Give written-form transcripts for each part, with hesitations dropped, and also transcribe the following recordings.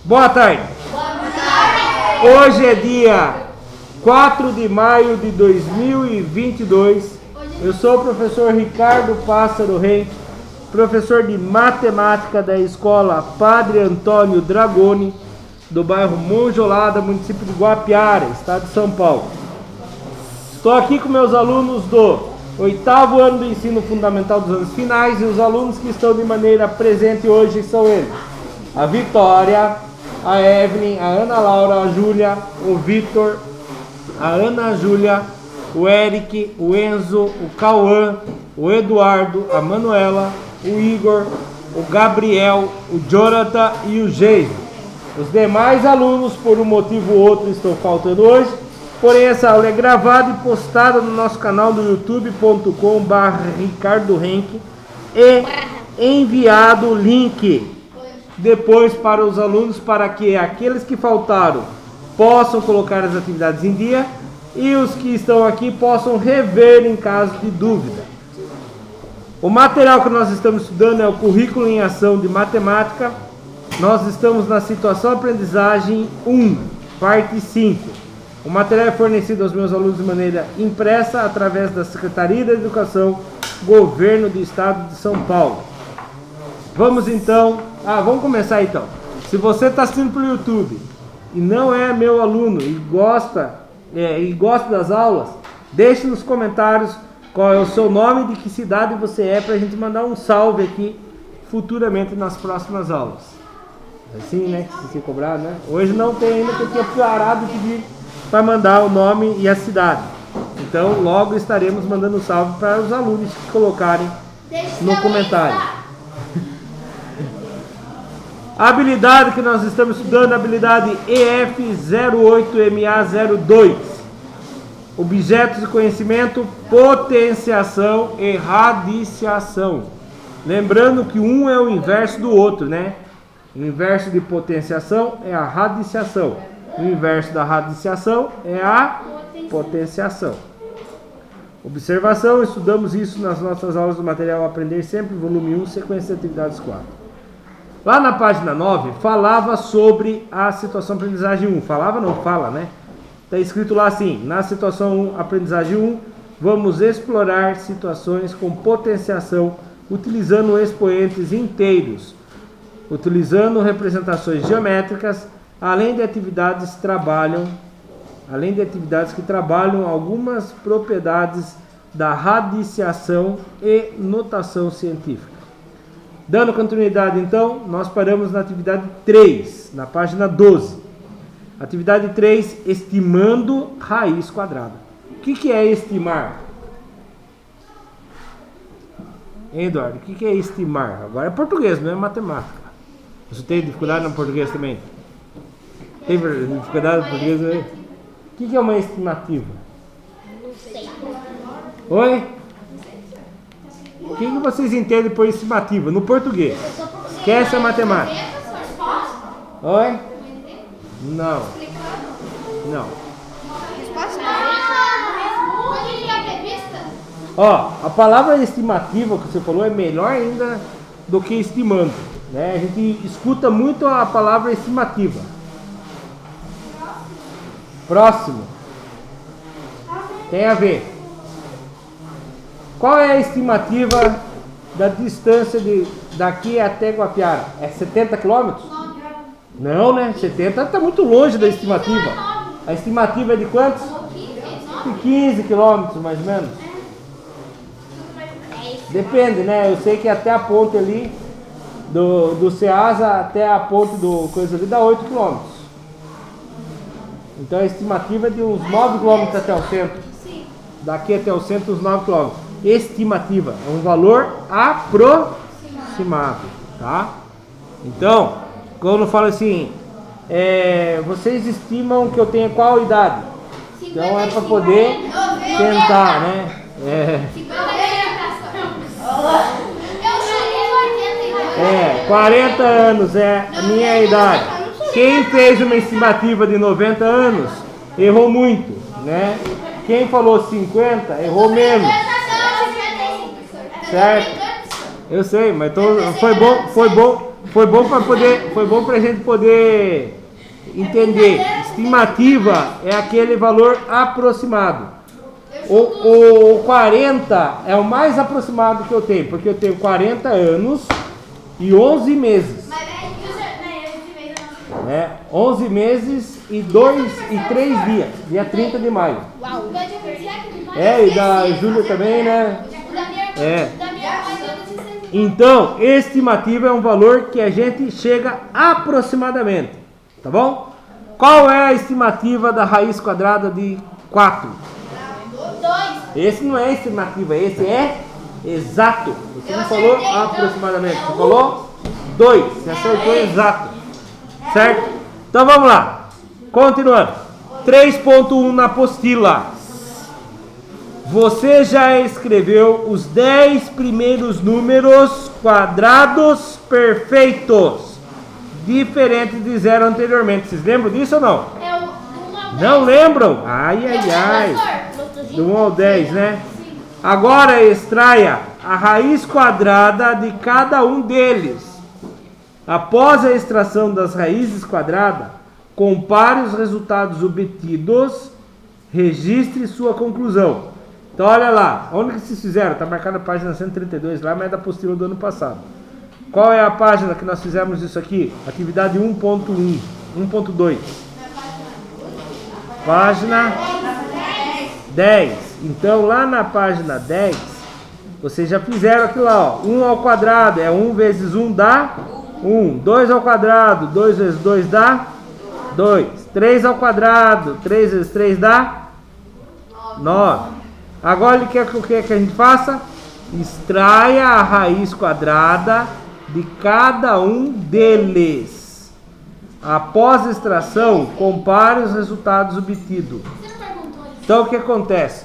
Boa tarde. Hoje é dia 4 de maio de 2022. Eu sou o professor Ricardo Pássaro Henke, professor de matemática da escola Padre Antônio Dragoni, do bairro Monjolada, município de Guapiara, estado de São Paulo. Estou aqui com meus alunos do 8º ano do ensino fundamental dos anos finais, e os alunos que estão de maneira presente hoje são eles: a Vitória, a Evelyn, a Ana Laura, a Júlia, o Vitor, a Ana Júlia, o Eric, o Enzo, o Cauã, o Eduardo, a Manuela, o Igor, o Gabriel, o Jonathan e o Geise. Os demais alunos, por um motivo ou outro, estão faltando hoje, porém essa aula é gravada e postada no nosso canal do youtube.com/Ricardo Henke e enviado o link depois para os alunos, para que aqueles que faltaram possam colocar as atividades em dia e os que estão aqui possam rever em caso de dúvida. O material que nós estamos estudando é o Currículo em Ação de Matemática. Nós estamos na situação aprendizagem 1, parte 5. O material é fornecido aos meus alunos de maneira impressa através da Secretaria da Educação, Governo do Estado de São Paulo. Vamos então... vamos começar então. Se você está assistindo pelo YouTube e não é meu aluno e gosta das aulas, deixe nos comentários qual é o seu nome e de que cidade você é, para a gente mandar um salve aqui futuramente nas próximas aulas. Assim, né? Se cobrar, né? Hoje não tem ainda, porque eu tinha parado de pedir para mandar o nome e a cidade. Então logo estaremos mandando um salve para os alunos que colocarem no comentário. A habilidade que nós estamos estudando é a habilidade EF08MA02. Objetos de conhecimento, potenciação e radiciação. Lembrando que um é o inverso do outro, né? O inverso de potenciação é a radiciação. O inverso da radiciação é a potenciação. Observação, estudamos isso nas nossas aulas do material Aprender Sempre, volume 1, sequência de atividades 4. Lá na página 9, falava sobre a situação aprendizagem 1. Falava, não fala, né? Está escrito lá assim: na situação aprendizagem 1, vamos explorar situações com potenciação utilizando expoentes inteiros, utilizando representações geométricas, além de atividades que trabalham algumas propriedades da radiciação e notação científica. Dando continuidade, então, nós paramos na atividade 3, na página 12. Atividade 3, estimando raiz quadrada. O que é estimar? Hein, Eduardo, o que é estimar? Agora é português, não é matemática. Você tem dificuldade no português também? Tem dificuldade no português também? O que é uma estimativa? Não sei. Oi? O que vocês entendem por estimativa no português? Esquece a matemática. Oi? Não. Não. Ó, a palavra estimativa que você falou é melhor ainda do que estimando, né? A gente escuta muito a palavra estimativa. Próximo. Tem a ver. Qual é a estimativa da distância daqui até Guapiara? É 70 km? Não, né? 70 está muito longe da estimativa. A estimativa é de quantos? De 15 km, mais ou menos. Depende, né? Eu sei que até a ponte ali do Ceasa até a ponte do coisa ali dá 8 km. Então a estimativa é de uns 9 km até o centro. Daqui até o centro, uns 9 km. Estimativa é um valor aproximado, tá? Então, quando fala assim, vocês estimam que eu tenho qual idade? Então é para poder tentar, né? 40 anos é a minha idade. Quem fez uma estimativa de 90 anos errou muito, né? Quem falou 50 errou menos. Certo? Eu sei, mas foi bom Foi bom para a gente poder entender. Estimativa é aquele valor aproximado. O 40 é o mais aproximado que eu tenho, porque eu tenho 40 anos e 11 meses. 11 meses e 3 dias, dia 30 de maio. E da Júlia também, né? Então, estimativa é um valor que a gente chega aproximadamente, tá bom? Qual é a estimativa da raiz quadrada de 4? 2. Esse não é estimativa, esse é exato. Você não falou aproximadamente, você falou 2, você acertou exato. Certo? Então vamos lá. Continuando. 3.1 na apostila. Você já escreveu os 10 primeiros números quadrados perfeitos, diferente de 0 anteriormente. Vocês lembram disso ou não? Não lembram? Ai. Do 1 ao 10, né? Agora extraia a raiz quadrada de cada um deles. Após a extração das raízes quadradas, compare os resultados obtidos, registre sua conclusão. Então olha lá, onde que vocês fizeram? Está marcada a página 132 lá, mas é da apostila do ano passado. Qual é a página que nós fizemos isso aqui? Atividade 1.1, 1.2. Página 10. Então lá na página 10, vocês já fizeram aquilo lá, ó. 1 ao quadrado é 1 vezes 1 dá 1. 2 ao quadrado, 2 vezes 2 dá 2. 3 ao quadrado, 3 vezes 3 dá 9. Agora ele quer que a gente faça? Extraia a raiz quadrada de cada um deles. Após a extração, compare os resultados obtidos. Então o que acontece?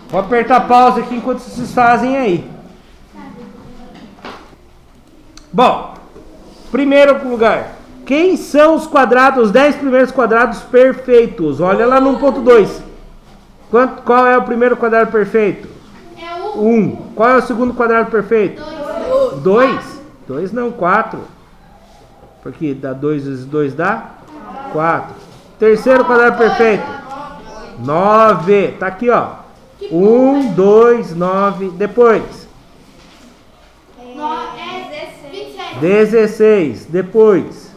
Vou apertar pausa aqui enquanto vocês fazem aí. Bom, primeiro lugar, quem são os quadrados, os 10 primeiros quadrados perfeitos? Olha lá no 1.2. Qual é o primeiro quadrado perfeito? É 1. Qual é o segundo quadrado perfeito? 2. 2 não, 4. Porque dá 2 vezes 2 dá 4. Terceiro quadrado perfeito? 9. Tá aqui, ó. 1, 2, 9. Depois? 16. Depois?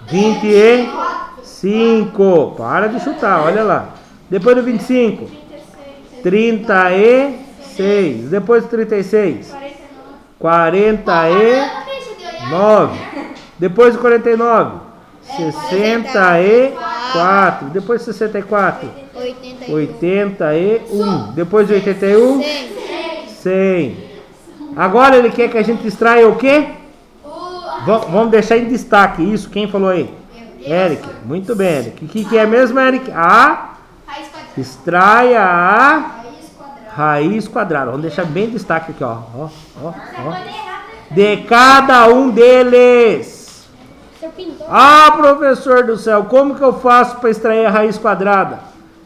25. Para de chutar, olha lá. Depois do 25? 36. Depois do 36? 49. Depois do 49? 64. Depois do 64? 81. Depois de 81? 100. Agora ele quer que a gente extraia o quê? Vamos deixar em destaque isso. Quem falou aí? Eric. Muito bem, Eric. O que é mesmo, Eric? Extraia a raiz quadrada. Vamos deixar bem em destaque aqui, ó. De cada um deles. Ah, professor do céu, como que eu faço para extrair a raiz quadrada?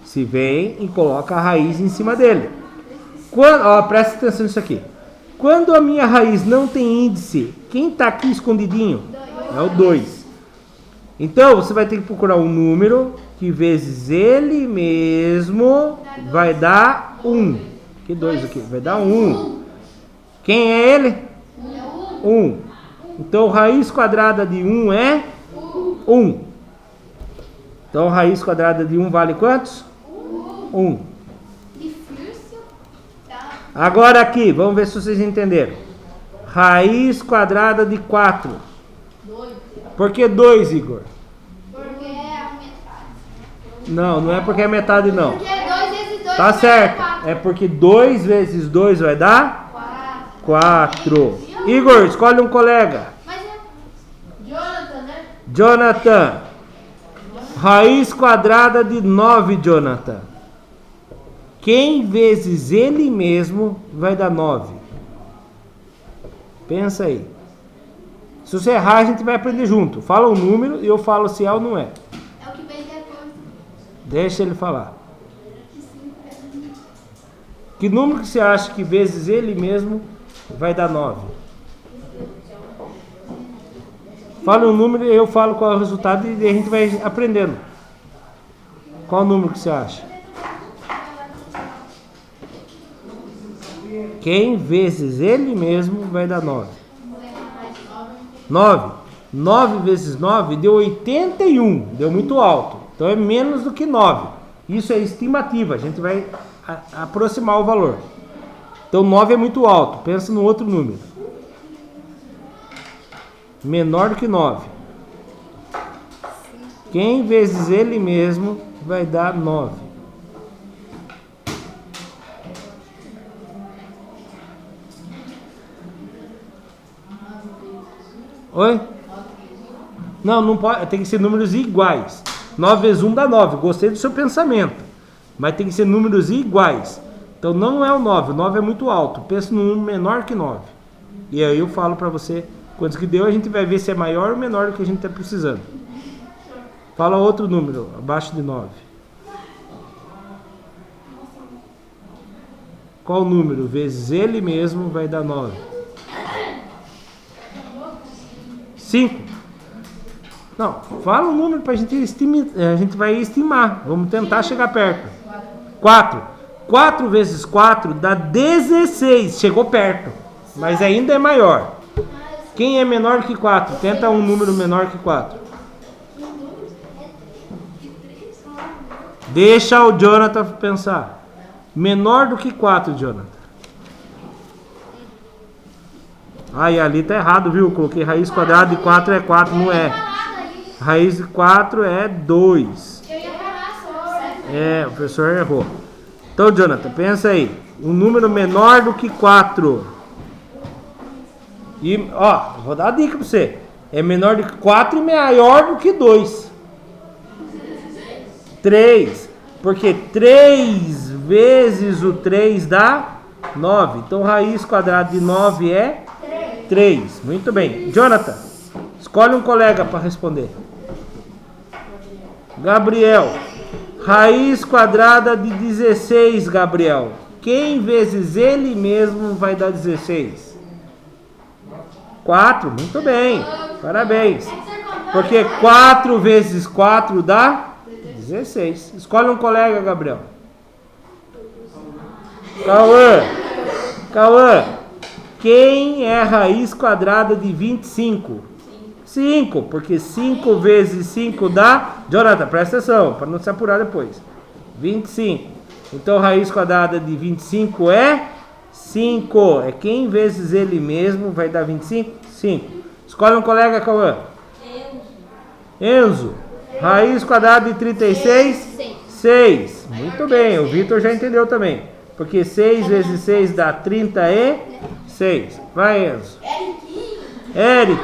Se vem e coloca a raiz em cima dele. Presta atenção nisso aqui. Quando a minha raiz não tem índice, quem está aqui escondidinho? É o 2. Então, você vai ter que procurar um número que vezes ele mesmo vai dar 1. Que 2 aqui? Vai dar 1. Quem é ele? 1. Então, raiz quadrada de 1 é 1. Então, raiz quadrada de 1 vale quantos? 1. Agora aqui, vamos ver se vocês entenderam. Raiz quadrada de 4. Por que 2, Igor? Porque é a metade. Não é porque é metade não. Porque 2 vezes 2 tá certo. É porque 2 vezes 2 vai dar 4. Igor, escolhe um colega. Mas é Jonathan, né? Jonathan. Raiz quadrada de 9, Jonathan. Quem vezes ele mesmo vai dar 9? Pensa aí. Se você errar, a gente vai aprender junto. Fala o número e eu falo se é ou não é. É o que vem depois. Deixa ele falar. Que número que você acha que vezes ele mesmo vai dar 9? Fala um número e eu falo qual é o resultado e a gente vai aprendendo. Qual o número que você acha? Quem vezes ele mesmo vai dar 9? 9. 9 vezes 9 deu 81. Deu muito alto. Então é menos do que 9. Isso é estimativa. A gente vai aproximar o valor. Então 9 é muito alto. Pensa no outro número. Menor do que 9. Quem vezes ele mesmo vai dar 9? Oi? Não pode. Tem que ser números iguais. 9 vezes 1 dá 9. Gostei do seu pensamento. Mas tem que ser números iguais. Então não é o 9. O 9 é muito alto. Pensa num número menor que 9. E aí eu falo para você quantos que deu. A gente vai ver se é maior ou menor do que a gente está precisando. Fala outro número abaixo de 9. Qual número vezes ele mesmo vai dar 9? 5. Não, fala um número para a gente estimar. A gente vai estimar. Vamos tentar chegar perto. 4. 4 vezes 4 dá 16. Chegou perto. Mas ainda é maior. Quem é menor que 4? Tenta um número menor que 4. Deixa o Jonathan pensar. Menor do que 4, Jonathan. Ai, ali tá errado, viu? Coloquei raiz quadrada de 4 é 4, não é. Raiz de 4 é 2. É, o professor errou. Então, Jonathan, pensa aí. Um número menor do que 4. E, ó, vou dar uma dica pra você. É menor do que 4 e maior do que 2. 3. Porque 3 vezes o 3 dá 9. Então, raiz quadrada de 9 é 3. Muito bem. Jonathan, escolhe um colega para responder. Gabriel. Raiz quadrada de 16, Gabriel. Quem vezes ele mesmo vai dar 16? 4. Muito bem. Parabéns. Porque 4 vezes 4 dá 16. Escolhe um colega, Gabriel. Cauã. Quem é raiz quadrada de 25? 5, porque 5 vezes 5 dá... Jonathan, presta atenção, para não se apurar depois. 25. Então, raiz quadrada de 25 é 5. É quem vezes ele mesmo vai dar 25? 5. Escolhe um colega, Cauã. Enzo. Raiz quadrada de 36? 6. Muito bem, o Vitor já entendeu também. Porque 6 vezes 6 dá 36. Vai, Enzo. Eric.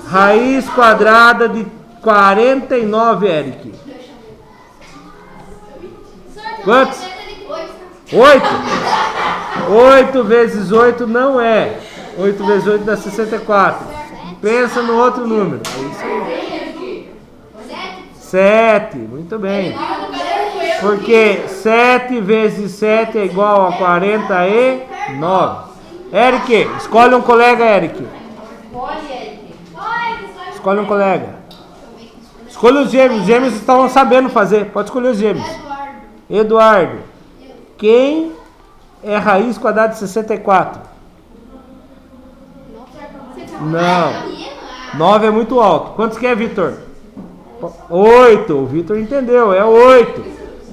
Raiz quadrada de 49, Eric. Quantos? 8. 8 vezes 8 não é. 8 vezes 8 dá 64. Pensa no outro número. É isso aí. 7. Muito bem. Porque 7 vezes 7 é igual a 49. Eric, escolhe um colega, Eric. Escolhe um colega. Escolha os gêmeos. Os gêmeos estão sabendo fazer. Pode escolher os gêmeos. Eduardo. Quem é raiz quadrada de 64? Não. 9 é muito alto. Quantos que é, Vitor? 8. O Vitor entendeu. É 8.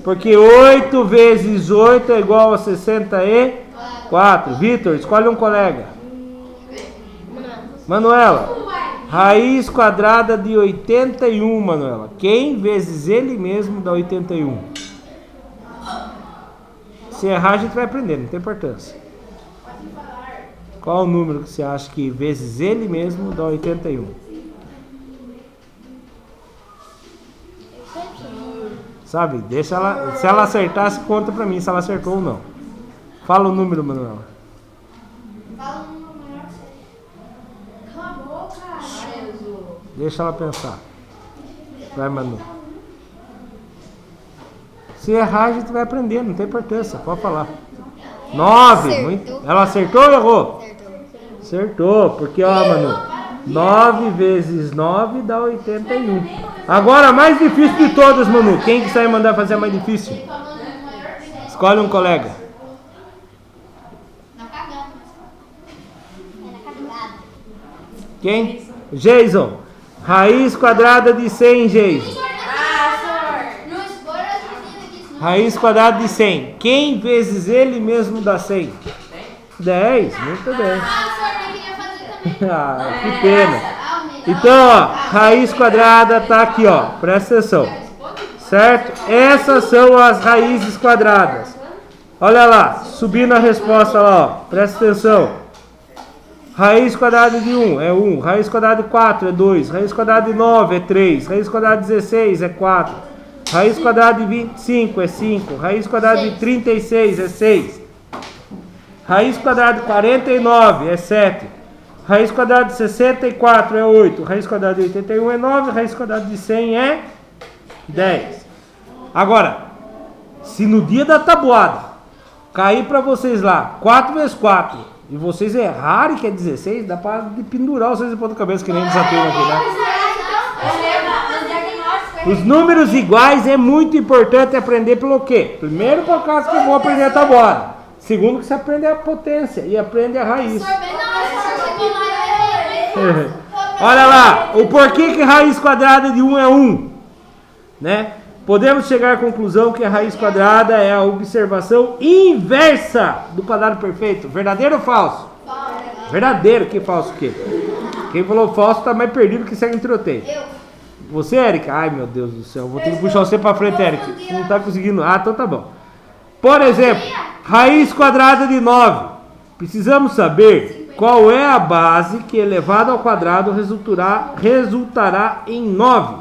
Porque 8 vezes 8 é igual a 64. Vitor, escolhe um colega. Manuela. Raiz quadrada de 81, Manuela. Quem vezes ele mesmo dá 81? Se errar, a gente vai aprender, não tem importância. Qual o número que você acha que vezes ele mesmo dá 81? Sabe? Deixa ela. Se ela acertar, se conta pra mim se ela acertou ou não. Fala o número, Manuela. Fala um número maior que você. Cala a boca. Deixa ela pensar. Vai, Manu. Se errar, a gente vai aprender, não tem importância. Pode falar. 9. Muito... Ela acertou ou errou? Acertou. Porque, ó, Manu. 9 vezes 9 dá 81. Agora, a mais difícil de todas, Manu. Quem que sai mandar fazer a mais difícil? Escolhe um colega. Na cagada. Quem? Jason. Raiz quadrada de 100, Jason. Não expor as meninas disso, não. Raiz quadrada de 100. Quem vezes ele mesmo dá 100? 10. Muito bem. Senhor, eu queria fazer também. Ah, que pena. Aumenta. Então, ó, raiz quadrada tá aqui, ó. Presta atenção. Certo? Essas são as raízes quadradas. Olha lá, subindo a resposta lá, ó. Presta atenção. Raiz quadrada de 1 é 1. Raiz quadrada de 4 é 2. Raiz quadrada de 9 é 3. Raiz quadrada de 16 é 4. Raiz quadrada de 25 é 5. Raiz quadrada de 36 é 6. Raiz quadrada de 49 é 7. Raiz quadrada de 64 é 8. Raiz quadrada de 81 é 9. Raiz quadrada de 100 é 10. Agora, se no dia da tabuada cair para vocês lá 4 vezes 4 e vocês errarem que é 16, dá para pendurar vocês em ponta cabeça que nem desafio aqui, né? Os números iguais é muito importante aprender pelo quê? Primeiro, por causa que eu vou aprender a tabuada. Segundo, que você aprende a potência e aprende a raiz. Olha lá, o porquê que raiz quadrada de 1 é 1, né? Podemos chegar à conclusão que a raiz quadrada é a observação inversa do quadrado perfeito. Verdadeiro ou falso? Verdadeiro, que falso o quê? Quem falou falso está mais perdido que segue em tiroteio. Você, Érica? Ai, meu Deus do céu. Vou ter que puxar você para frente, Érica. Você não está conseguindo. Ah, então tá bom. Por exemplo, raiz quadrada de 9. Precisamos saber qual é a base que elevado ao quadrado resultará em 9.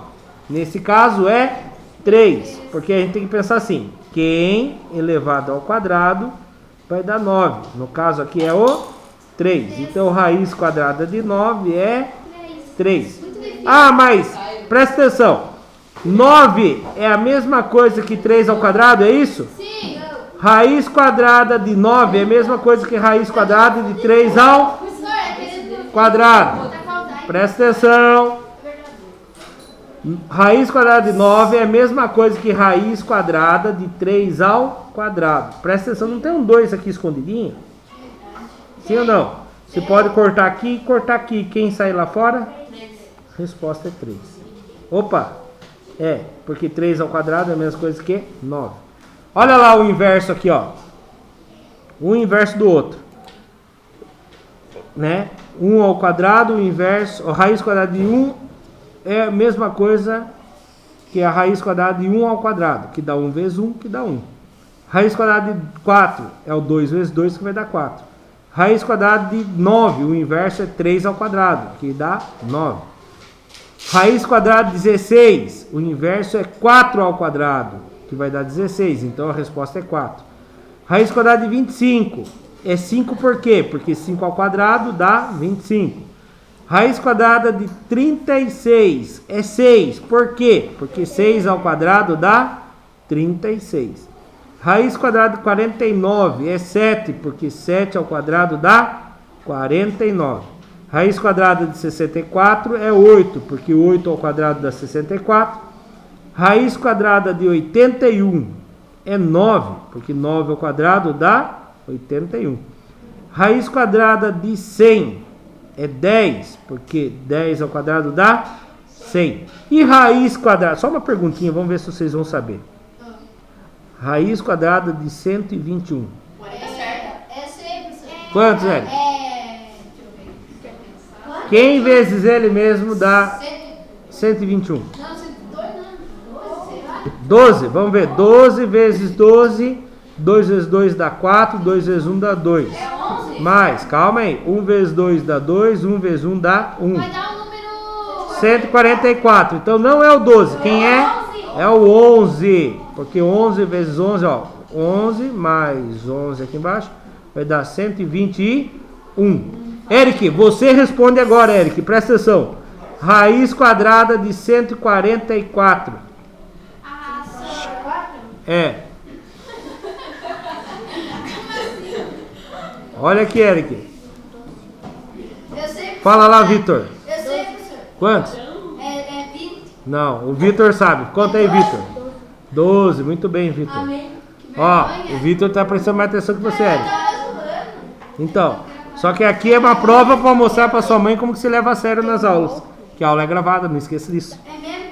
Nesse caso é 3, porque a gente tem que pensar assim, quem elevado ao quadrado vai dar 9, no caso aqui é o 3, então raiz quadrada de 9 é 3. Ah, mas presta atenção, 9 é a mesma coisa que 3 ao quadrado, é isso? Sim. Raiz quadrada de 9 é a mesma coisa que raiz quadrada de 3 ao quadrado. Presta atenção. Raiz quadrada de 9 é a mesma coisa que raiz quadrada de 3 ao quadrado. Presta atenção, não tem um 2 aqui escondidinho? Sim ou não? Você pode cortar aqui e cortar aqui. Quem sai lá fora? Resposta é 3. Opa! É, porque 3 ao quadrado é a mesma coisa que 9. Olha lá o inverso aqui, ó. O inverso do outro. Né? 1 ao quadrado, o inverso, a raiz quadrada de 1 é a mesma coisa que a raiz quadrada de 1 ao quadrado, que dá 1 vezes 1, que dá 1. Raiz quadrada de 4 é o 2 vezes 2, que vai dar 4. Raiz quadrada de 9, o inverso é 3 ao quadrado, que dá 9. Raiz quadrada de 16, o inverso é 4 ao quadrado, que vai dar 16, então a resposta é 4. Raiz quadrada de 25 é 5 por quê? Porque 5 ao quadrado dá 25. Raiz quadrada de 36 é 6. Por quê? Porque 6 ao quadrado dá 36. Raiz quadrada de 49 é 7. Porque 7 ao quadrado dá 49. Raiz quadrada de 64 é 8. Porque 8 ao quadrado dá 64. Raiz quadrada de 81 é 9. Porque 9 ao quadrado dá 81. Raiz quadrada de 100 é 10, porque 10 ao quadrado dá 100. E raiz quadrada, só uma perguntinha, vamos ver se vocês vão saber. Raiz quadrada de 121. Quantos, Hélio? Quem vezes ele mesmo dá 121? 12, vamos ver. 12 vezes 12, 2 vezes 2 dá 4, 2 vezes 1 dá 2. Mais, calma aí. 1 vezes 2 dá 2, 1 vezes 1 dá 1. Vai dar o número 144. Então não é o 12. Quem é? É o 11. Porque 11 vezes 11, ó. 11 mais 11 aqui embaixo vai dar 121. Eric, você responde agora, Eric. Presta atenção. Raiz quadrada de 144. É. Olha aqui, Eric. Fala lá, Vitor. Eu Quantos? É 20. Não, o Vitor sabe. Conta aí, Vitor. 12, muito bem, Vitor. Amém. Que Ó, vergonha. o Vitor tá prestando mais atenção que você, Érico. Tá zoando. Então, só que aqui é uma prova para mostrar para sua mãe como que se leva a sério nas aulas. Que a aula é gravada, não esqueça disso. É mesmo,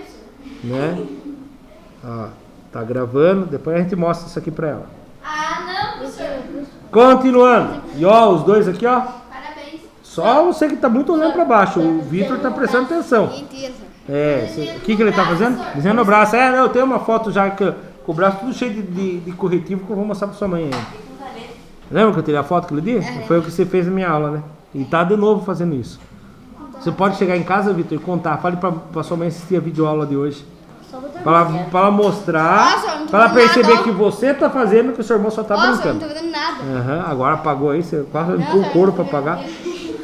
professor? Né? Ó, tá gravando, depois a gente mostra isso aqui para ela. Ah, não, professor. Continuando. E ó, os dois aqui, ó. Parabéns. Só você que tá muito olhando para baixo. O Vitor tá prestando atenção. O que ele tá fazendo? Desenhando o braço. Eu tenho uma foto já com o braço tudo cheio de corretivo que eu vou mostrar pra sua mãe ainda. Lembra que eu tirei a foto que eu lhe dei? Foi o que você fez na minha aula, né? E tá de novo fazendo isso. Você pode chegar em casa, Vitor, e contar. Fale pra sua mãe assistir a videoaula de hoje. Pra ela mostrar, Nossa, eu não tô pra ela vendo perceber nada, ó. que você tá fazendo e que o seu irmão só tá Nossa, eu não brincando. tô vendo nada. Aham, agora apagou aí, você quase arrancou o couro pra apagar.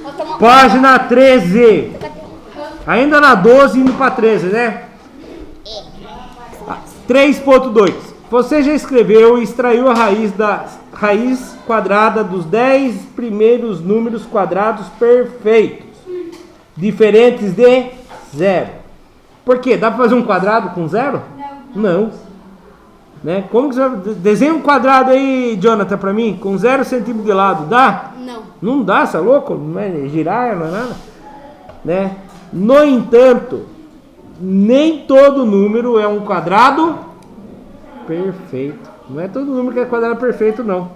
Vou tomar Página 13. Ainda na 12 indo pra 13, né? 3.2. Você já escreveu e extraiu a raiz quadrada dos 10 primeiros números quadrados perfeitos, diferentes de 0. Por quê? Dá pra fazer um quadrado com 0? Não. Né? Como que você vai... Desenha um quadrado aí, Jonathan, pra mim, com 0 centímetro de lado. Dá? Não. Não dá, você é louco? Não é girar, não é nada. Né? No entanto, nem todo número é um quadrado perfeito. Não é todo número que é quadrado perfeito, não.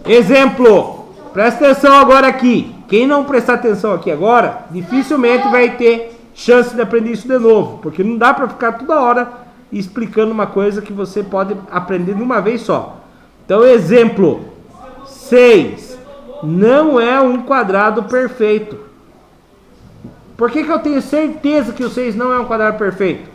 Exemplo. Presta atenção agora aqui. Quem não prestar atenção aqui agora, dificilmente vai ter chance de aprender isso de novo. Porque não dá para ficar toda hora explicando uma coisa que você pode aprender de uma vez só. Então, exemplo. 6 não é um quadrado perfeito. Por que eu tenho certeza que o 6 não é um quadrado perfeito?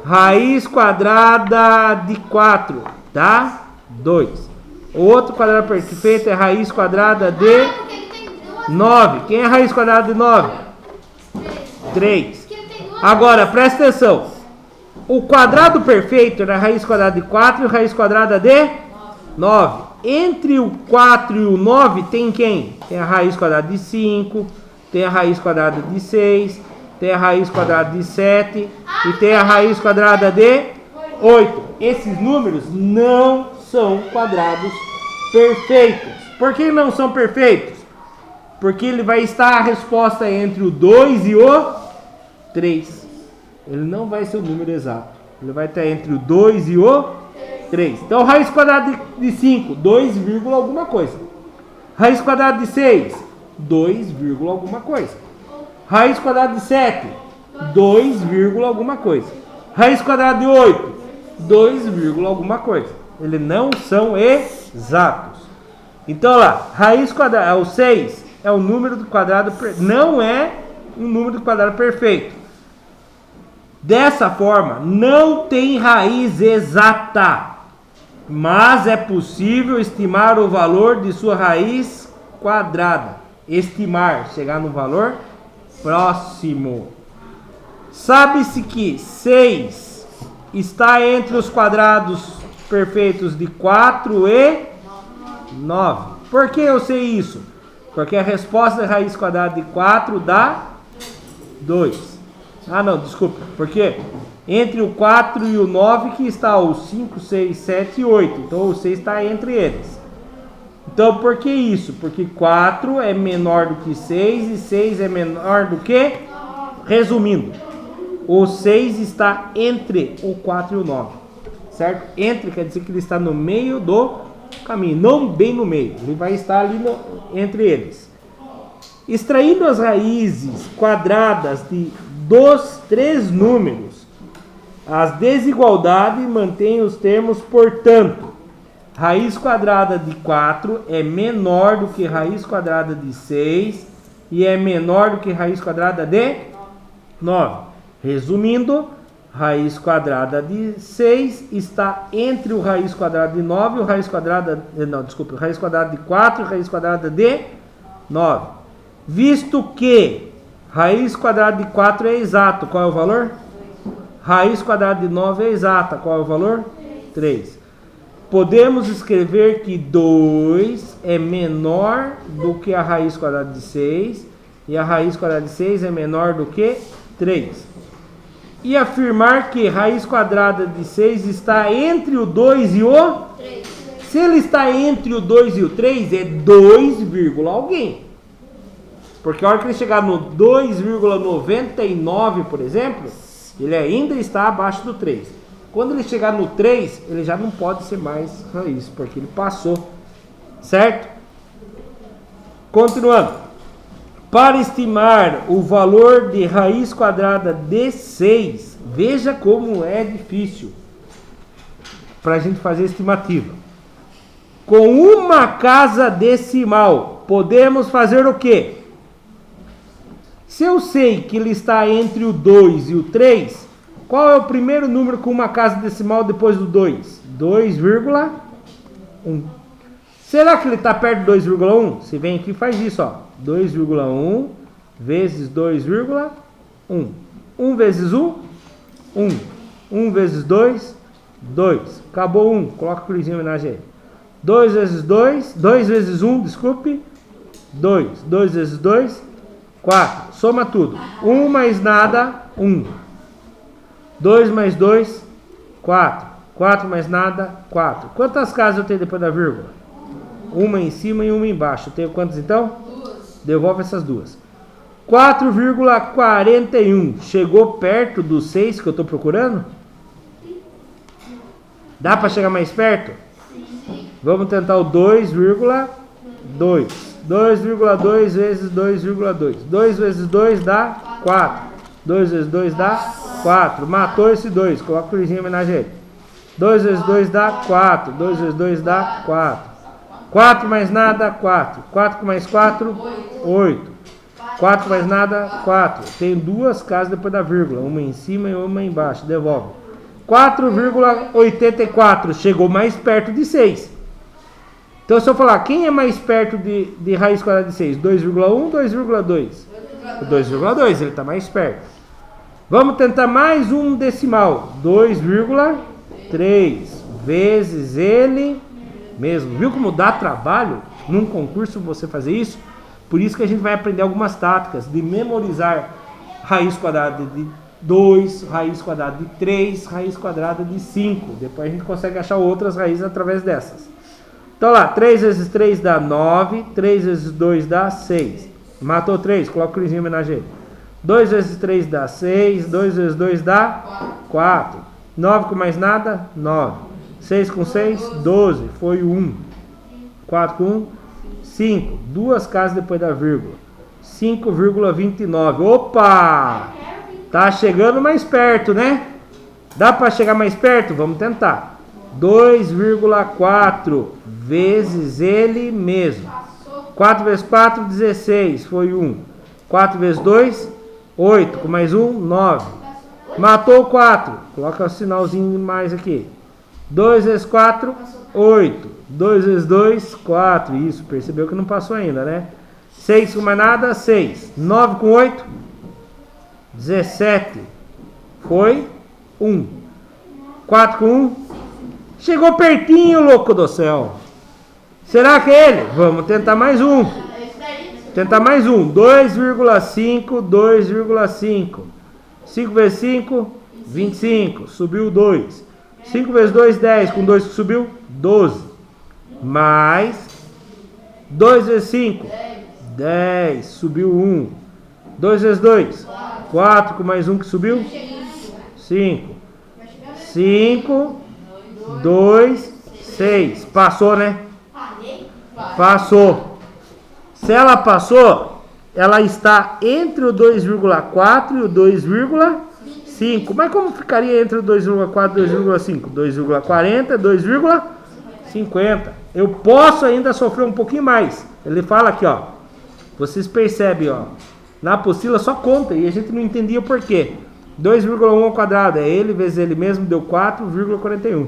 Raiz quadrada de 4 dá 2. O outro quadrado perfeito é raiz quadrada de Porque ele tem 2. 9. Quem é raiz quadrada de 9? 3. Porque ele tem 2. Agora, presta atenção. O quadrado perfeito é a raiz quadrada de 4 e a raiz quadrada de 9. Entre o 4 e o 9 tem quem? Tem a raiz quadrada de 5, tem a raiz quadrada de 6, tem a raiz quadrada de 7 e tem a raiz quadrada de 8. Esses números não são quadrados perfeitos. Por que não são perfeitos? Porque ele vai estar a resposta entre o 2 e o 3. Ele não vai ser o número exato. Ele vai estar entre o 2 e o 3. Então, raiz quadrada de 5, 2, alguma coisa. Raiz quadrada de 6, 2, alguma coisa. Raiz quadrada de 7, 2, alguma coisa. Raiz quadrada de 8, 2, alguma coisa. Eles não são exatos. Então, lá, raiz quadrada, o 6 é o número do quadrado, não é um número do quadrado perfeito. Dessa forma, não tem raiz exata, mas é possível estimar o valor de sua raiz quadrada. Estimar, chegar no valor próximo. Sabe-se que 6 está entre os quadrados perfeitos de 4 e 9. Por que eu sei isso? Porque a resposta da raiz quadrada de 4 dá 2. Ah, não, desculpa. Porque entre o 4 e o 9 que está o 5, 6, 7 e 8. Então o 6 está entre eles. Então por que isso? Porque 4 é menor do que 6 e 6 é menor do que? Resumindo, o 6 está entre o 4 e o 9. Certo? Entre quer dizer que ele está no meio do caminho, não bem no meio. Ele vai estar ali entre eles. Extraindo as raízes quadradas dos 3 números, as desigualdades mantêm os termos, portanto, raiz quadrada de 4 é menor do que raiz quadrada de 6 e é menor do que raiz quadrada de 9. Resumindo, raiz quadrada de 6 está entre o raiz quadrada de 9 e o raiz quadrada... o raiz quadrada de 4 e o raiz quadrada de 9. Visto que raiz quadrada de 4 é exato, qual é o valor? Raiz quadrada de 9 é exata, qual é o valor? 3. Podemos escrever que 2 é menor do que a raiz quadrada de 6 e a raiz quadrada de 6 é menor do que 3. E afirmar que raiz quadrada de 6 está entre o 2 e o 3. Se ele está entre o 2 e o 3, é 2, alguém. Porque a hora que ele chegar no 2,99, por exemplo, ele ainda está abaixo do 3. Quando ele chegar no 3, ele já não pode ser mais raiz, porque ele passou. Certo? Continuando. Para estimar o valor de raiz quadrada de 6, veja como é difícil para a gente fazer estimativa. Com uma casa decimal, podemos fazer o quê? Se eu sei que ele está entre o 2 e o 3, qual é o primeiro número com uma casa decimal depois do 2? 2,1. Será que ele está perto do 2,1? Você vem aqui e faz isso, ó. 2,1 vezes 2,1. 1 vezes 1, 1. 1 vezes 2, 2. Acabou 1. Coloca a cruzinha em homenagem a ele. 2 vezes 2, 2 vezes 1, desculpe. 2. 2 vezes 2, 4. Soma tudo. 1 mais nada, 1. 2 mais 2, 4. 4 mais nada, 4. Quantas casas eu tenho depois da vírgula? Uma em cima e uma embaixo. Eu tenho quantas então? 2. Devolve essas duas. 4,41. Chegou perto do 6 que eu estou procurando? Dá para chegar mais perto? Sim. Vamos tentar o 2,2. 2,2 vezes 2,2. 2 vezes 2 dá 4. 2 vezes 2 dá 4. Matou esse 2. Coloca o cruzinho em homenagem a ele. 2 vezes 2 dá 4. 2 vezes 2 dá 4. 4 mais nada, 4. 4 mais 4, 8. 4 mais nada, 4. Tem duas casas depois da vírgula. Uma em cima e uma embaixo. Devolve. 4,84. Chegou mais perto de 6. Então se eu falar, quem é mais perto de raiz quadrada de 6? 2,1, 2,2? 2,2, ele está mais perto. Vamos tentar mais um decimal. 2,3 vezes ele mesmo. Viu como dá trabalho num concurso você fazer isso? Por isso que a gente vai aprender algumas táticas de memorizar raiz quadrada de 2, raiz quadrada de 3, raiz quadrada de 5. Depois a gente consegue achar outras raízes através dessas. Então lá, 3 vezes 3 dá 9, 3 vezes 2 dá 6. Matou 3, coloca o cruzinho em homenagem a ele. 2 vezes 3 dá 6, 2 vezes 2 dá 4. 9 com mais nada, 9. 6 com 6, 12, foi 1. 4 com 1, 5. Duas casas depois da vírgula. 5,29. Opa! Tá chegando mais perto, né? Dá para chegar mais perto? Vamos tentar. 2,4 vezes ele mesmo. 4 vezes 4, 16. Foi 1. 4 vezes 2, 8. Com mais 1, 9. Matou 4. Coloca o sinalzinho mais aqui. 2 vezes 4, 8. 2 vezes 2, 4. Isso, percebeu que não passou ainda, né? 6 com mais nada, 6. 9 com 8, 17. Foi 1. 4 com 1. Chegou pertinho, louco do céu. Será que é ele? Vamos tentar mais um. Tentar mais um. 2,5, 2,5. 5 vezes 5, 25. Subiu 2. 5 vezes 2, 10. Com 2 que subiu, 12. Mais 2 vezes 5, 10. Subiu 1. 2 vezes 2, 4. Com mais 1 que subiu, 5. 5, 2, 6. Passou, né? Passou. Se ela passou, ela está entre o 2,4 e o 2,5. Mas como ficaria entre o 2,4 e o 2,5? 2,40 e 2,50. Eu posso ainda sofrer um pouquinho mais. Ele fala aqui, ó. Vocês percebem, ó. Na apostila só conta e a gente não entendia o porquê. 2,1 ao quadrado é ele vezes ele mesmo, deu 4,41.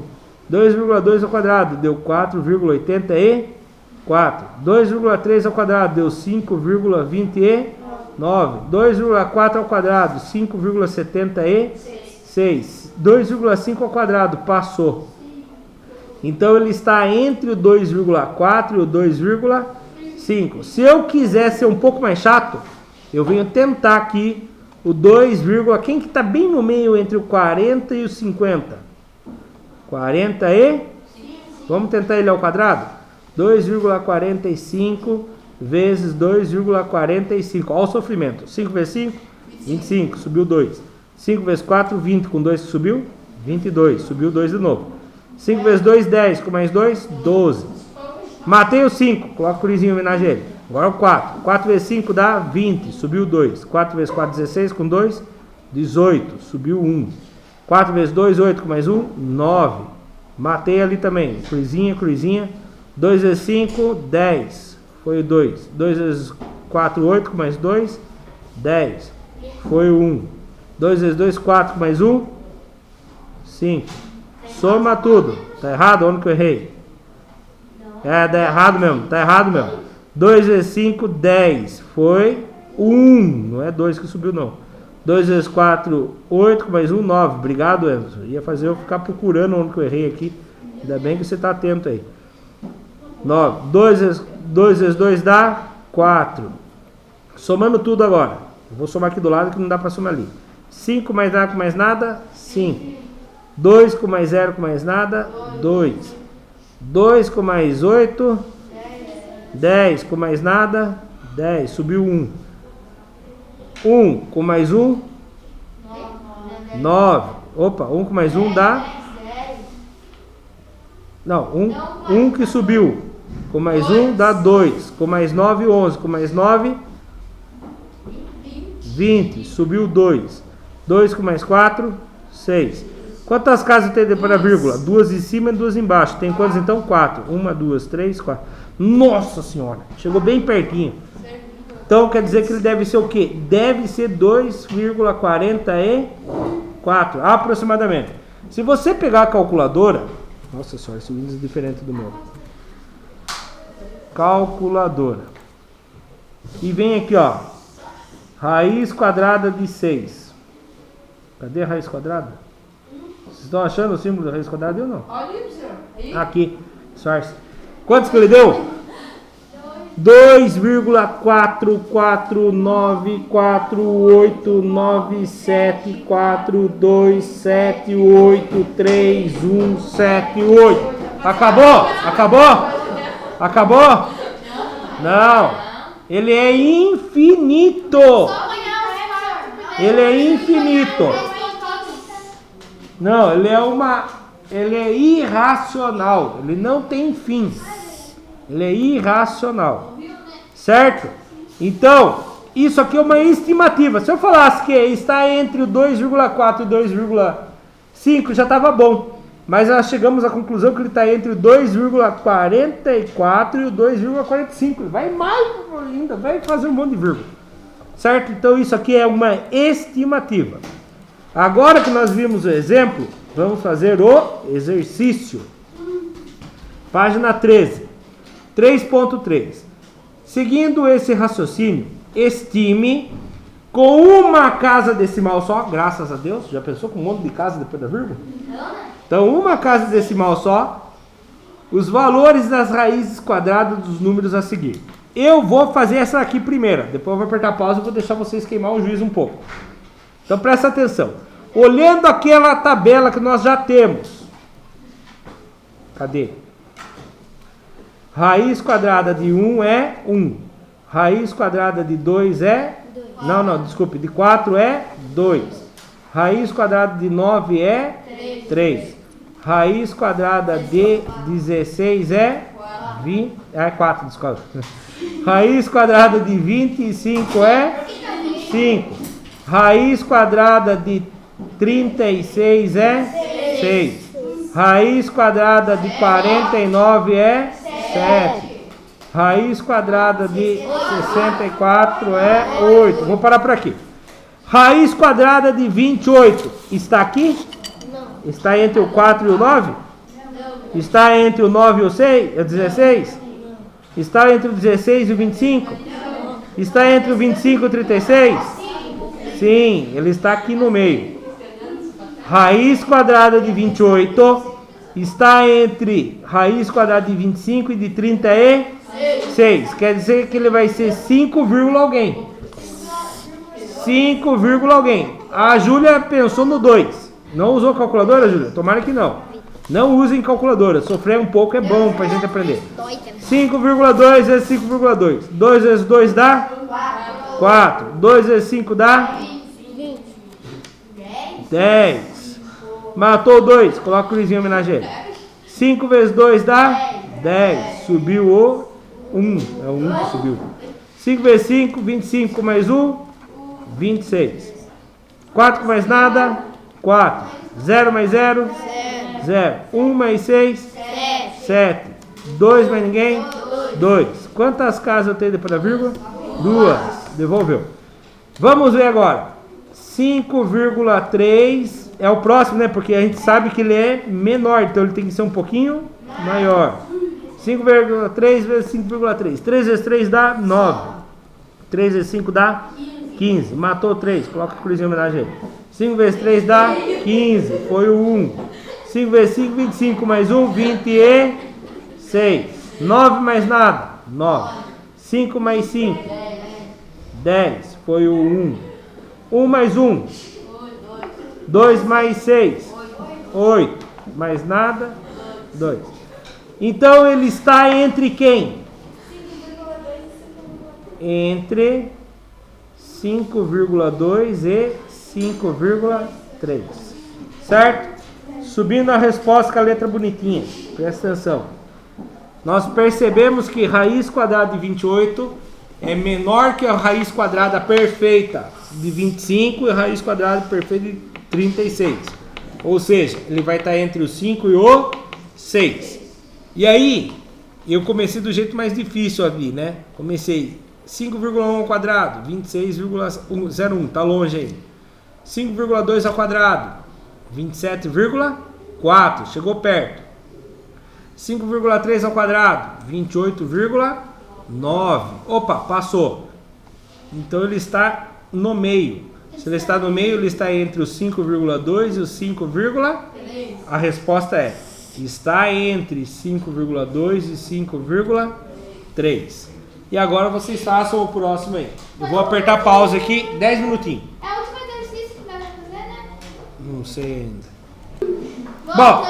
2,2 ao quadrado deu 4,84. 2,3 ao quadrado deu 5,29. 2,4 ao quadrado 5,76. 2,5 ao quadrado passou. Então ele está entre o 2,4 e o 2,5. Se eu quiser ser um pouco mais chato, eu venho tentar aqui o 2, quem que está bem no meio entre o 40 e o 50? 40 e? Vamos tentar ele ao quadrado? 2,45 vezes 2,45. Olha o sofrimento. 5 vezes 5? 25. Subiu 2. 5 vezes 4, 20. Com 2 que subiu? 22. Subiu 2 de novo. 5 vezes 2, 10. Com mais 2, 12. Matei o 5. Coloca o curizinho em homenagem a ele. Agora o 4. 4 vezes 5 dá 20. Subiu 2. 4 vezes 4, 16. Com 2, 18. Subiu 1. 4 vezes 2, 8. Com mais 1, 9. Matei ali também. Cruzinha. 2 vezes 5, 10. Foi o 2. 2 vezes 4, 8. Com mais 2, 10. Foi o 1. 2 vezes 2, 4. Com mais 1, 5. Soma tudo. Tá errado? Onde que eu errei? É, dá errado mesmo. Tá errado mesmo. 2 vezes 5, 10. Foi 1. Não é 2 que subiu, não. 2 vezes 4, 8. Com mais 1, 9. Obrigado, Enzo. Ia fazer eu ficar procurando onde que eu errei aqui. Ainda bem que você tá atento aí. 9. 2 vezes 2 dá 4. Somando tudo agora. Eu vou somar aqui do lado que não dá para somar ali. 5 mais nada com mais nada, 5. 2 com mais 0 com mais nada, 2. 2 com mais 8, 10 com mais nada, 10. Subiu 1. 1 com mais 1, 9. Opa, 1 com mais 1 dá... Não, 1 que subiu. Com mais 1 dá 2. Com mais 9, 11. Com mais 9, 20. Subiu 2. 2 com mais 4, 6. Quantas casas tem depois da vírgula? 2 em cima e 2 embaixo. Tem quantas então? 4. 1, 2, 3, 4. Nossa senhora! Chegou bem pertinho. Então quer dizer que ele deve ser o quê? Deve ser 2,44. Aproximadamente. Se você pegar a calculadora... Nossa senhora, esse Windows é diferente do meu. Calculadora. E vem aqui, ó. Raiz quadrada de 6. Cadê a raiz quadrada? Vocês estão achando o símbolo da raiz quadrada ou não? Olha aí, senhor. Aqui. Source. Quantos que ele deu? 2,449489742783178. Acabou? Acabou? Não. Ele é infinito. Ele é infinito. Não, ele é irracional. Ele não tem fim. Ele é irracional. Certo? Então, isso aqui é uma estimativa. Se eu falasse que está entre o 2,4 e o 2,5, já estava bom. Mas nós chegamos à conclusão que ele está entre o 2,44 e o 2,45. Ele vai mais ainda, vai fazer um monte de vírgula. Certo? Então, isso aqui é uma estimativa. Agora que nós vimos o exemplo, vamos fazer o exercício. Página 13. 3.3. Seguindo esse raciocínio, estime com uma casa decimal só, graças a Deus. Já pensou com um monte de casa depois da vírgula? Então, uma casa decimal só, os valores das raízes quadradas dos números a seguir. Eu vou fazer essa aqui primeiro, depois eu vou apertar pausa e vou deixar vocês queimar o juízo um pouco. Então, presta atenção. Olhando aquela tabela que nós já temos. Cadê? Raiz quadrada de 1 é 1. Raiz quadrada de 2 é... Não, desculpe. De 4 é 2. Raiz quadrada de 9 é 3. Raiz quadrada de 16 é 20... É 4, desculpa. Raiz quadrada de 25 é 5. Raiz quadrada de 36 é 6. Raiz quadrada de 49 é 7. Raiz quadrada de 64 é 8. Vou parar por aqui. Raiz quadrada de 28 está aqui? Não. Está entre o 4 e o 9? Não. Está entre o 9 e o 6? O 16? Está entre o 16 e o 25? Não. Está entre o 25 e o 36? Sim, ele está aqui no meio. Raiz quadrada de 28 está entre raiz quadrada de 25 e de 36. Quer dizer que ele vai ser 5, alguém. 5, alguém. A Júlia pensou no 2. Não usou calculadora, Júlia? Tomara que não. Não usem calculadora. Sofrer um pouco é bom pra gente aprender. 5,2 vezes 5,2. 2 vezes 2 dá? 4. 2 vezes 5 dá? 10. Matou 2. Coloca o cruzinho homenageiro. 5 vezes 2 dá? 10. Subiu o 1. É o 1 que subiu. 5 vezes 5, 25 mais 1, 26. 4 com mais nada, 4. 0 mais 0, 0. 1 mais 6, 7. 2 mais ninguém, 2. Quantas casas eu tenho depois da vírgula? 2. Devolveu. Vamos ver agora. 5,3 é o próximo, né? Porque a gente sabe que ele é menor, então ele tem que ser um pouquinho maior. 5,3 vezes 5,3. 3 vezes 3 dá 9. 3 vezes 5 dá 15. Matou 3. Coloca a cruzinha em homenagem. 5 vezes 3 dá 15. Foi o 1. 5 vezes 5, 25 mais 1, 26. 9 mais nada, 9. 5 mais 5, 10. Foi o 1. 1 mais 1. 2 mais 6, 8. Mais nada, 2. Então ele está entre quem? Entre 5,2 e 5,3. Certo? Subindo a resposta com a letra bonitinha. Presta atenção. Nós percebemos que raiz quadrada de 28 é menor que a raiz quadrada perfeita de 25 e a raiz quadrada perfeita de 36. Ou seja, ele vai estar entre o 5 e o 6. E aí, eu comecei do jeito mais difícil ali, né? Comecei 5,1 ao quadrado, 26,01, tá longe aí. 5,2 ao quadrado, 27,4, chegou perto. 5,3 ao quadrado, 28,9. Opa, passou. Então ele está no meio. Se ele está no meio, ele está entre os 5,2 e os 5, a resposta é: está entre 5,2 e 5,3. E agora vocês façam o próximo aí. Eu vou apertar pause aqui, 10 minutinhos. É o último exercício que vai fazer, né? Não sei ainda. Bom,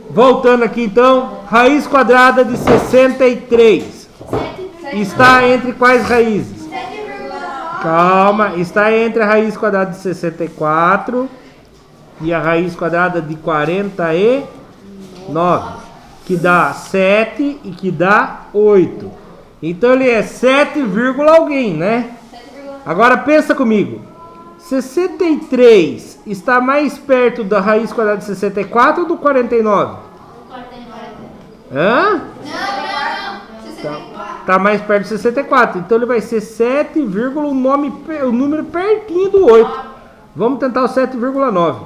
voltando aqui então. Raiz quadrada de 63. Está entre quais raízes? 7,9. Calma, está entre a raiz quadrada de 64 e a raiz quadrada de 49, que dá 7 e que dá 8. Então ele é 7, alguém, né? Agora pensa comigo. 63 está mais perto da raiz quadrada de 64 ou do 49? Hã? Não. 64. Tá mais perto de 64. Então ele vai ser 7, o número pertinho do 8. Vamos tentar o 7,9.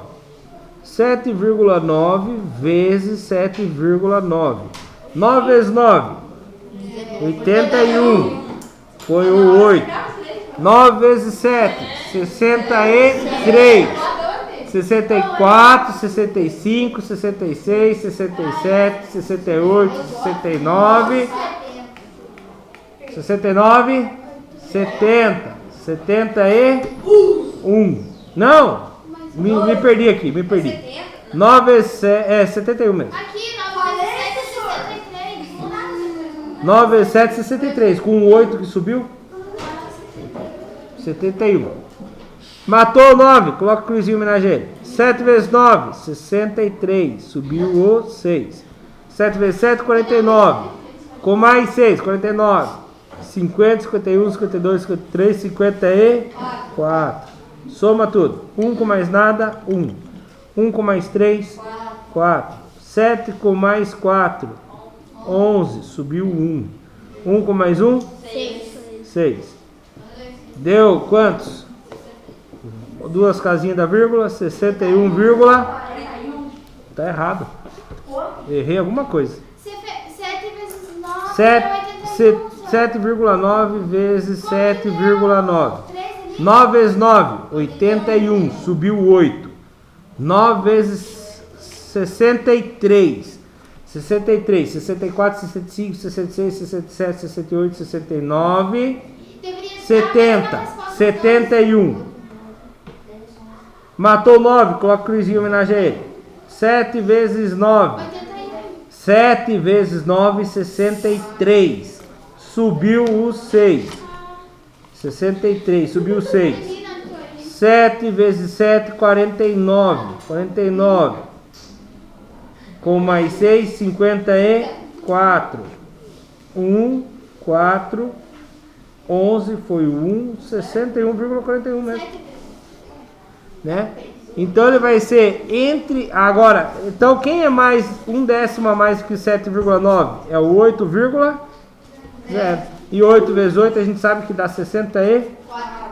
7,9 vezes 7,9. 9 vezes 9. 81. Foi o 8. 9 vezes 7. 63. 64, 65, 66, 67, 68, 69. 69, 70, 71. Não! Me perdi aqui, me perdi. 9 vezes 7, 71 mesmo. Aqui, 9 vezes 7 é 63. Não nada depois. 9 vezes 7, 63. Com o 8 que subiu? 71. Matou o 9. Coloca o cruzinho homenageiro. 7 vezes 9, 63. Subiu o 6. 7 vezes 7, 49. Com mais 6, 49. 50, 51, 52, 53, 54. Soma tudo. 1 com mais nada, 1. 1 com mais 3, 4. 7 com mais 4, 11. Subiu 1. 1 com mais 1, 6. Deu quantos? Duas casinhas da vírgula, 61, tá errado. Errei alguma coisa. 7 vezes 9 7,9 vezes 7,9. 9 vezes 9, 81. Subiu 8. 9 vezes 63. 63, 64, 65, 66, 67, 68, 69. 70, 71. Matou 9, coloca o cruzinho em homenagem a ele. 7 vezes 9. 7 vezes 9, 63. Subiu o 6. 63, subiu o 6. 7 vezes 7, 49. 49. Com mais 6, 54. 1, 4, 11 foi o 1, 61,41 mesmo. Né? Então ele vai ser entre... Agora, então quem é mais um décimo a mais que 7,9? É o 8,0. E 8 vezes 8 a gente sabe que dá 60 e...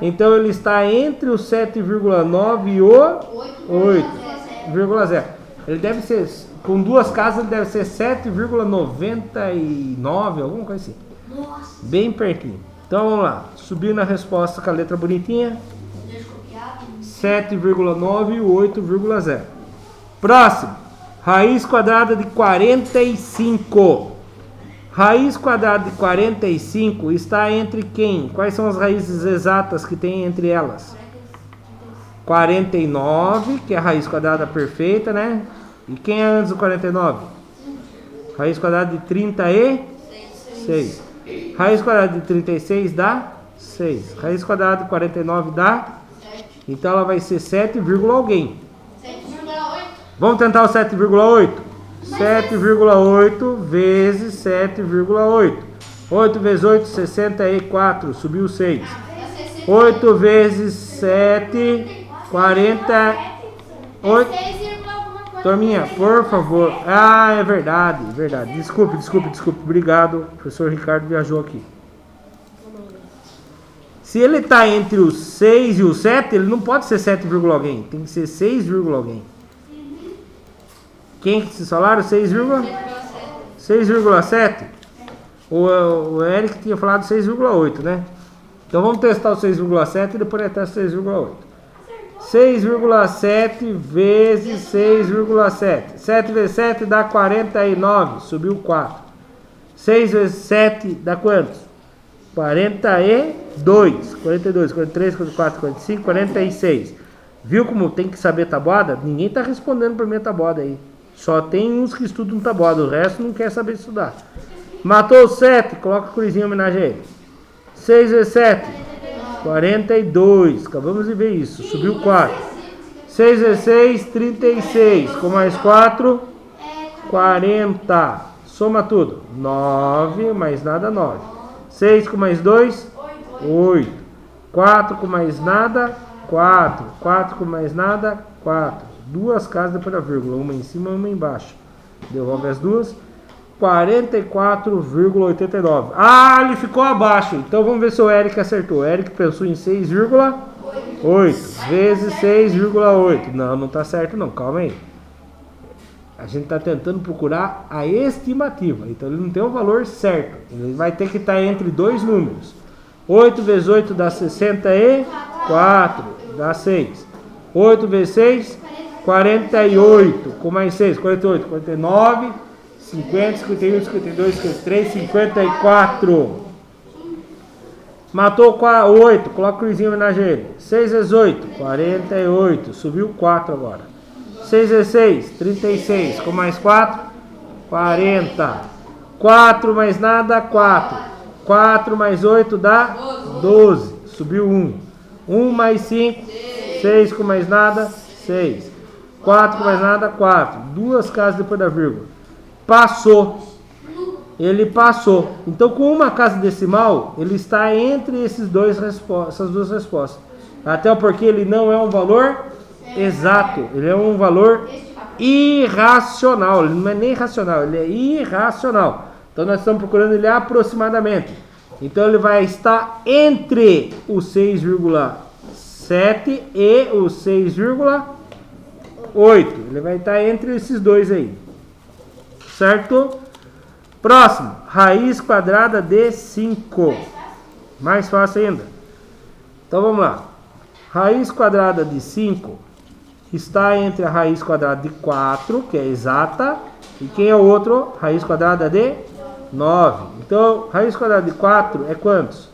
Então ele está entre o 7,9 e o 8,0. Ele deve ser... Com duas casas ele deve ser 7,99, alguma coisa assim. Bem pertinho. Então vamos lá. Subiu na resposta com a letra bonitinha. 7,9 e 8,0. Próximo. Raiz quadrada de 45. Raiz quadrada de 45 está entre quem? Quais são as raízes exatas que tem entre elas? 49, que é a raiz quadrada perfeita, né? E quem é antes do 49? Raiz quadrada de 36. Raiz quadrada de 36 dá 6. Raiz quadrada de 49 dá... Então ela vai ser 7, alguém. 7,8. Vamos tentar o 7,8? 7,8 vezes 7,8. 8 vezes 8, 64. Subiu 6. 8 vezes 7, 48. Turminha, por favor. Ah, é verdade, verdade. Desculpe. Obrigado. O professor Ricardo viajou aqui. Se ele está entre o 6 e o 7, ele não pode ser 7, alguém. Tem que ser 6, alguém. Quem que vocês falaram? 6,7? O Eric tinha falado 6,8, né? Então vamos testar o 6,7 e depois testa 6,8. 6,7 vezes 6,7. 7 vezes 7 dá 49. Subiu 4. 6 vezes 7 dá quantos? 42, 43, 44, 45, 46. Viu como tem que saber tabuada? Ninguém está respondendo para minha tabuada aí. Só tem uns que estudam tabuada, o resto não quer saber estudar. Matou o 7, coloca a cruzinha em homenagem a ele. 6 vezes 7, 42. Acabamos de ver isso. Subiu 4. 6 vezes 6, 36. Com mais 4, 40. Soma tudo. 9, mais nada, 9. 6 com mais 2, 8. 4 com mais nada, 4. 4 com mais nada, 4. Duas casas depois da vírgula. Uma em cima e uma embaixo. Devolve as duas. 44,89. Ah, ele ficou abaixo. Então vamos ver se o Eric acertou. O Eric pensou em 6,8 vezes 6,8. Não está certo não. Calma aí. A gente está tentando procurar a estimativa. Então ele não tem o valor certo. Ele vai ter que estar entre dois números. 8 vezes 8 dá 64. Dá 6. 8 vezes 6, 48. Com mais 6, 48. 49, 50, 51, 52, 53, 54. Matou 8. Coloca o cruzinho em homenagem a ele. 6 vezes 8, 48. Subiu 4 agora. 6 vezes 6, 36. Com mais 4, 40. 4 mais nada, 4. 4 mais 8 dá 12. Subiu 1. 1 mais 5, 6 com mais nada, 6. 4 com mais nada, 4. Duas casas depois da vírgula. Passou. Ele passou. Então, com uma casa decimal, ele está entre essas duas respostas. Até porque ele não é um valor exato. Ele é um valor irracional. Ele não é nem racional, ele é irracional. Então, nós estamos procurando ele aproximadamente. Então, ele vai estar entre o 6,7 e o 6,8. Ele vai estar entre esses dois aí. Certo? Próximo. Raiz quadrada de 5. Mais fácil ainda. Então, vamos lá. Raiz quadrada de 5 está entre a raiz quadrada de 4, que é exata, e quem é o outro? Raiz quadrada de 9. Então, raiz quadrada de 4 é quantos?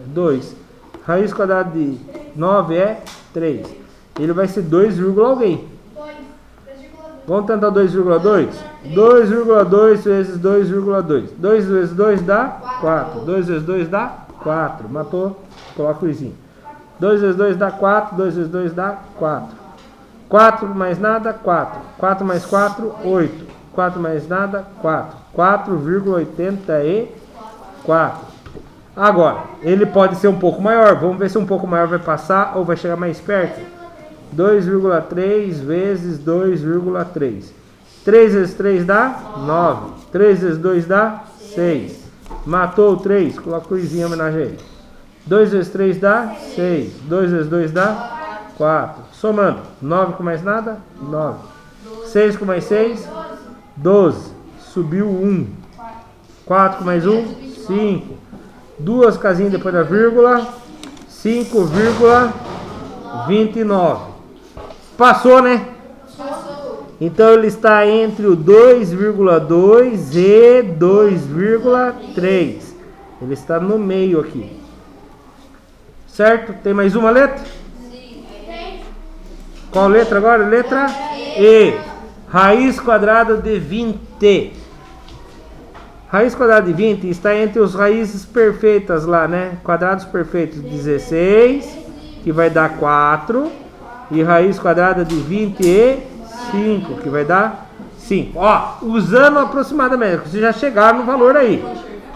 É 2. Raiz quadrada de 9 é 3. ele vai ser 2, alguém. 2,2. Vamos tentar 2,2? 2,2 vezes 2,2. 2 vezes 2 dá 4. 2 vezes 2 dá 4. Matou? Coloca o izinho. 2 vezes 2 dá 4. 2 vezes 2 dá 4. 4 mais nada, 4. 4 mais 4, 8. 4 mais nada, 4. 4,84. Agora, ele pode ser um pouco maior. Vamos ver se um pouco maior vai passar ou vai chegar mais perto. 2,3 vezes 2,3. 3 vezes 3 dá 9. 3 vezes 2 dá 6. Matou o 3. Coloca o izinho em homenagem a ele. 2 vezes 3 dá 6. 2 vezes 2 dá 4. Somando. 9 com mais nada? 9. 6 com mais 6? 12. Subiu 1. 4 com mais 1? 5. Duas casinhas depois da vírgula. 5,29. Passou, né? Então ele está entre o 2,2 e 2,3. Ele está no meio aqui. Certo? Tem mais uma letra? Sim. Qual letra agora? Letra E. Raiz quadrada de 20. Raiz quadrada de 20 está entre os raízes perfeitas lá, né? Quadrados perfeitos. 16, que vai dar 4. E raiz quadrada de 25, que vai dar 5. Ó, usando aproximadamente, vocês já chegaram no valor aí.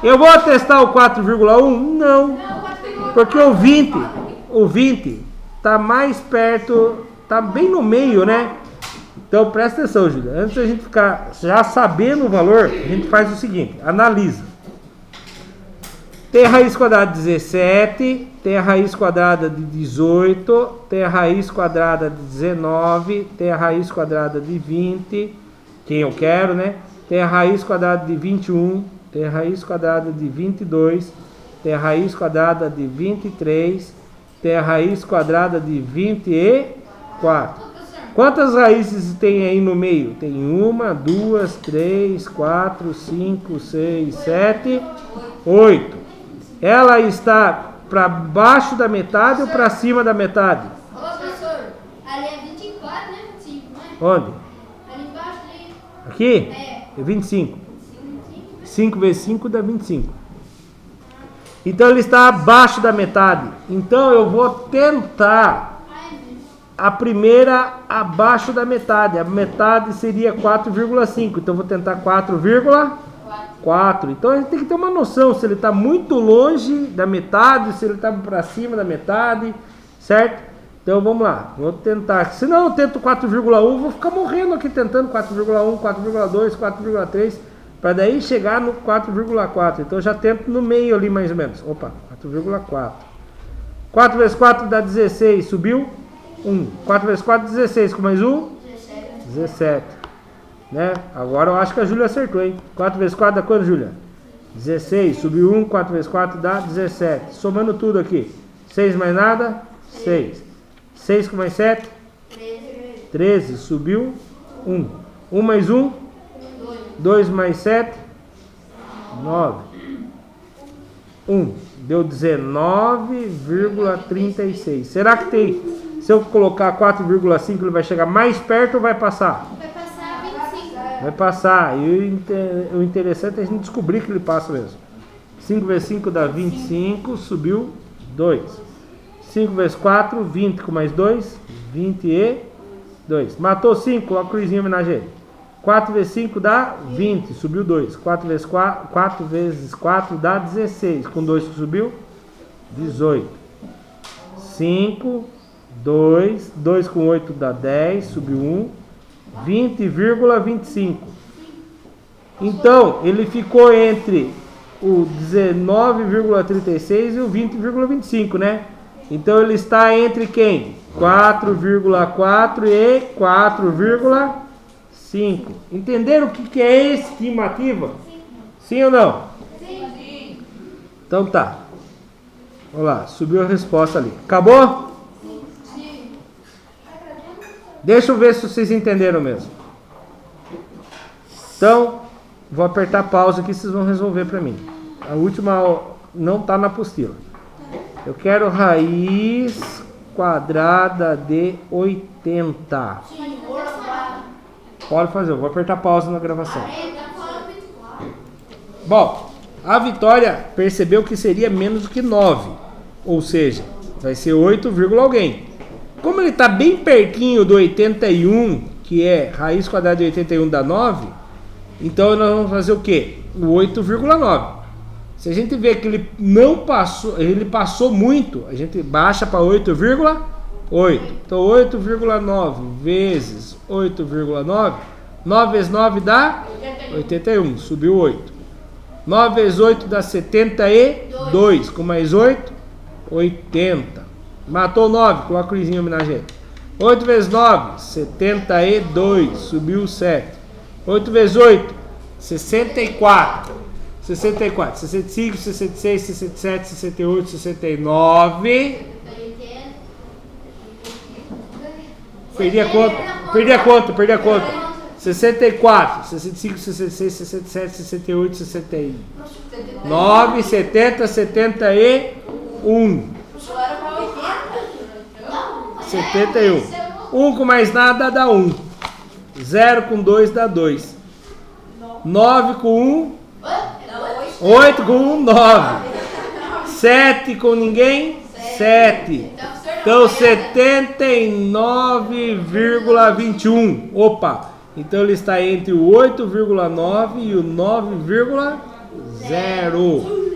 Eu vou testar o 4,1? Não. Porque o 20 tá mais perto, tá bem no meio, né? Então presta atenção, Júlia. Antes da gente ficar já sabendo o valor, a gente faz o seguinte, analisa. Tem a raiz quadrada de 17, tem a raiz quadrada de 18, tem a raiz quadrada de 19, tem a raiz quadrada de 20, quem eu quero, né? Tem a raiz quadrada de 21, tem a raiz quadrada de 22, tem a raiz quadrada de 23, tem a raiz quadrada de 24. Quantas raízes tem aí no meio? Tem 1, 2, 3, 4, 5, 6, 7, 8. Ela está para baixo da metade ou para cima da metade? Ô, professor, ali é 24, né? 25, não é? Onde? Ali embaixo, ali. Aqui? É. É 25. 5 vezes 5 dá 25. Então ele está abaixo da metade. Então eu vou tentar a primeira abaixo da metade. A metade seria 4,5. Então eu vou tentar 4,4. Então a gente tem que ter uma noção se ele está muito longe da metade, se ele está para cima da metade, certo? Então vamos lá, vou tentar. Se não eu tento 4,1, vou ficar morrendo aqui tentando 4,1, 4,2, 4,3, para daí chegar no 4,4. Então eu já tento no meio ali mais ou menos. Opa, 4,4. 4 vezes 4 dá 16, subiu 1. 4 vezes 4, 16, com mais 1? 17. Né? Agora eu acho que a Júlia acertou, hein? 4 vezes 4 dá quanto, Júlia? 16, subiu 1, 4 vezes 4 dá 17. Somando tudo aqui. 6 mais nada? 6. 6 com mais 7? 13, subiu 1. 1 mais 1? 2 mais 7? 9. 1. Deu 19,36. Será que tem... Se eu colocar 4,5 ele vai chegar mais perto ou vai passar? Vai passar 25. Vai passar. E o interessante é a gente descobrir que ele passa mesmo. 5 vezes 5 dá 25. Subiu 2. 5 vezes 4, 20 com mais 2. 22. Matou 5, coloca a cruzinha em homenagem a ele. 4 vezes 5 dá 20. Subiu 2. 4 vezes 4 dá 16. Com 2 subiu 18. 5... 2, 2 com 8 dá 10, subiu 1, 20,25. Então, ele ficou entre o 19,36 e o 20,25, né? Então, ele está entre quem? 4,4 e 4,5. Entenderam o que é estimativa? Sim ou não? Sim. Então tá. Vamos lá, subiu a resposta ali. Acabou? Deixa eu ver se vocês entenderam mesmo. Então, vou apertar pausa aqui, vocês vão resolver para mim. A última não está na apostila. Eu quero raiz quadrada de 80. Pode fazer, eu vou apertar pausa na gravação. Bom, a Vitória percebeu que seria menos do que 9. Ou seja, vai ser 8, alguém. Como ele está bem pertinho do 81, que é raiz quadrada de 81 dá 9, então nós vamos fazer o quê? O 8,9. Se a gente vê que ele não passou, ele passou muito, a gente baixa para 8,8. Então 8,9 vezes 8,9, 9 vezes 9 dá 81, subiu 8. 9 vezes 8 dá 72, com mais 8, 80. Matou 9, com a cruzinha homenageada. 8 vezes 9, 72, subiu 7. 8 vezes 8, 64. 64, 65, 66, 67, 68, 69. Perdi a conta. 64, 65, 66, 67, 68, 69, 70, 71. 71. 1 com mais nada dá 1. 0 com 2 dá 2. 9 com 1, 8 com 1, 9. 7 com ninguém, 7. Então 79,21. Opa! Então ele está entre o 8,9 e o 9,0.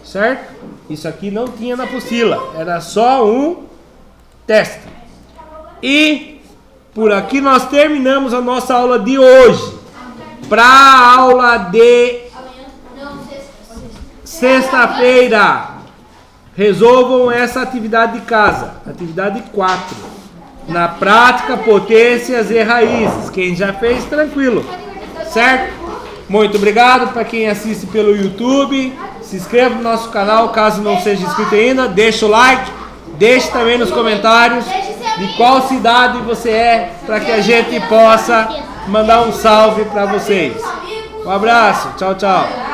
Certo? Isso aqui não tinha na apostila. Era só um teste. E por aqui nós terminamos a nossa aula de hoje. Para a aula de sexta-feira, resolvam essa atividade de casa. Atividade 4. Na prática, potências e raízes. Quem já fez, tranquilo. Certo? Muito obrigado para quem assiste pelo YouTube. Se inscreva no nosso canal, caso não seja inscrito ainda. Deixa o like. Deixe também nos comentários de qual cidade você é, para que a gente possa mandar um salve para vocês. Um abraço. Tchau, tchau.